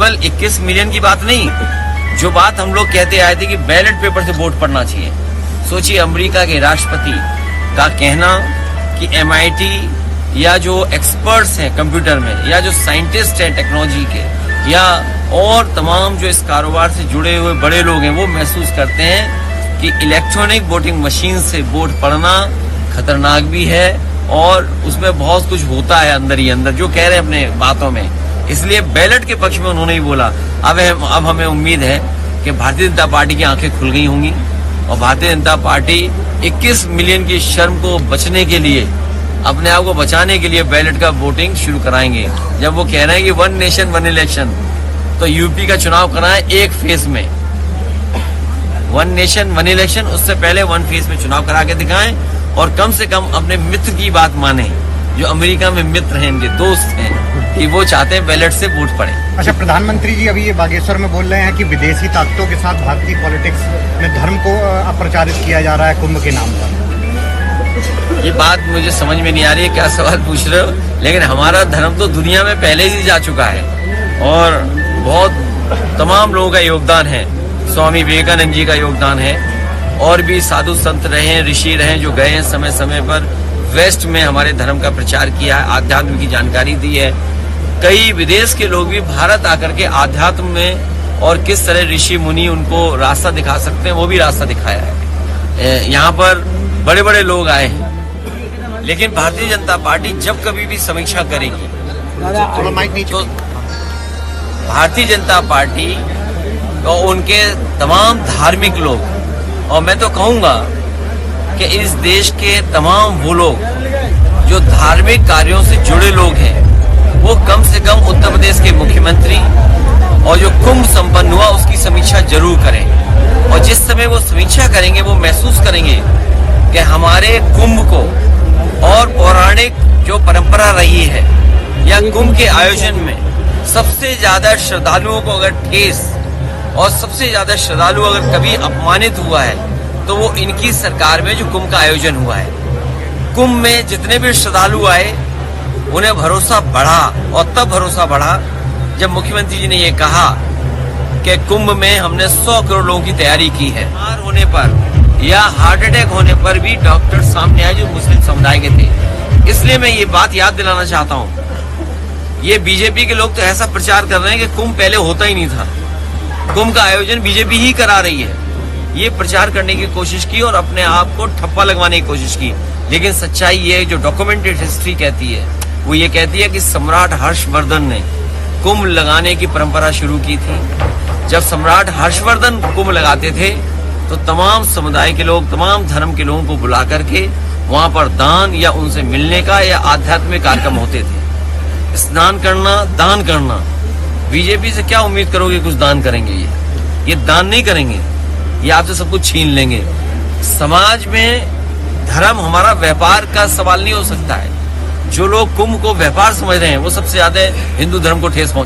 केवल 21 मिलियन की बात नहीं, जो बात हम लोग कहते आए थे कि बैलेट पेपर से वोट पड़ना चाहिए। सोचिए, अमेरिका के राष्ट्रपति का कहना कि MIT या जो एक्सपर्ट्स हैं कंप्यूटर में, या जो साइंटिस्ट हैं टेक्नोलॉजी के, या और तमाम जो इस कारोबार से जुड़े हुए बड़े लोग हैं, वो महसूस करते हैं कि इलेक्ट्रॉनिक वोटिंग मशीन से वोट पड़ना खतरनाक भी है और उसमें बहुत कुछ होता है अंदर ही अंदर, जो कह रहे हैं अपने बातों में। इसलिए बैलेट के पक्ष में उन्होंने ही बोला। अब हमें उम्मीद है कि भारतीय जनता पार्टी की आंखें खुल गई होंगी और भारतीय जनता पार्टी 21 मिलियन की शर्म को बचने के लिए, अपने आप को बचाने के लिए बैलेट का वोटिंग शुरू कराएंगे। जब वो कह रहे हैं कि 1 नेशन 1 इलेक्शन, तो यूपी का चुनाव कराएं एक फेज में। 1 नेशन 1 इलेक्शन, उससे पहले 1 फेज में चुनाव करा के दिखाएं और कम से कम अपने मित्र की बात माने, जो अमेरिका में मित्र हैं, इनके दोस्त हैं, कि वो चाहते हैं बैलेट से वोट पड़े। अच्छा, प्रधानमंत्री जी अभी ये बागेश्वर में बोल रहे हैं कि विदेशी ताकतों के साथ भारतीय पॉलिटिक्स में धर्म को अप्रचारित किया जा रहा है कुंभ के नाम पर। ये बात मुझे समझ में नहीं आ रही है, क्या सवाल पूछ रहे हो, लेकिन हमारा धर्म तो दुनिया में पहले ही जा चुका है और बहुत तमाम लोगों का योगदान है। स्वामी विवेकानंद जी का योगदान है और भी साधु संत रहे हैं, ऋषि रहे हैं, जो गए हैं समय समय पर वेस्ट में हमारे धर्म का प्रचार किया है, आध्यात्म की जानकारी दी है। कई विदेश के लोग भी भारत आकर के आध्यात्म में और किस तरह ऋषि मुनि उनको रास्ता दिखा सकते हैं, वो भी रास्ता दिखाया है। यहाँ पर बड़े बड़े लोग आए हैं, लेकिन भारतीय जनता पार्टी जब कभी भी समीक्षा करेगी तो भारतीय जनता पार्टी और उनके तमाम धार्मिक लोग, और मैं तो कहूँगा कि इस देश के तमाम वो लोग जो धार्मिक कार्यों से जुड़े लोग हैं, वो कम से कम उत्तर प्रदेश के मुख्यमंत्री और जो कुंभ संपन्न हुआ उसकी समीक्षा जरूर करें। और जिस समय वो समीक्षा करेंगे, वो महसूस करेंगे कि हमारे कुंभ को और पौराणिक जो परंपरा रही है, या कुंभ के आयोजन में सबसे ज्यादा श्रद्धालुओं को अगर ठेस और सबसे ज्यादा श्रद्धालु अगर कभी अपमानित हुआ है, तो वो इनकी सरकार में जो कुंभ का आयोजन हुआ है। कुंभ में जितने भी श्रद्धालु आए, उन्हें भरोसा बढ़ा, और तब भरोसा बढ़ा जब मुख्यमंत्री जी ने ये कहा कि कुंभ में हमने 100 करोड़ लोगों की तैयारी की है। बीमार होने पर या हार्ट अटैक होने पर भी डॉक्टर सामने आए जो मुस्लिम समुदाय के थे। इसलिए मैं ये बात याद दिलाना चाहता हूँ, ये बीजेपी के लोग तो ऐसा प्रचार कर रहे हैं कि कुंभ पहले होता ही नहीं था, कुंभ का आयोजन बीजेपी ही करा रही है। ये प्रचार करने की कोशिश की और अपने आप को ठप्पा लगवाने की कोशिश की, लेकिन सच्चाई ये जो डॉक्यूमेंटेड हिस्ट्री कहती है, वो ये कहती है कि सम्राट हर्षवर्धन ने कुंभ लगाने की परंपरा शुरू की थी। जब सम्राट हर्षवर्धन कुंभ लगाते थे, तो तमाम समुदाय के लोग, तमाम धर्म के लोगों को बुला करके वहां पर दान या उनसे मिलने का या आध्यात्मिक कार्यक्रम होते थे। स्नान करना, दान करना, बीजेपी से क्या उम्मीद करोगे कुछ दान करेंगे? ये दान नहीं करेंगे, ये आपसे सब कुछ छीन लेंगे। समाज में धर्म हमारा व्यापार का सवाल नहीं हो सकता है। जो लोग कुंभ को व्यापार समझ रहे हैं, वो सबसे ज्यादा हिंदू धर्म को ठेस पहुंचा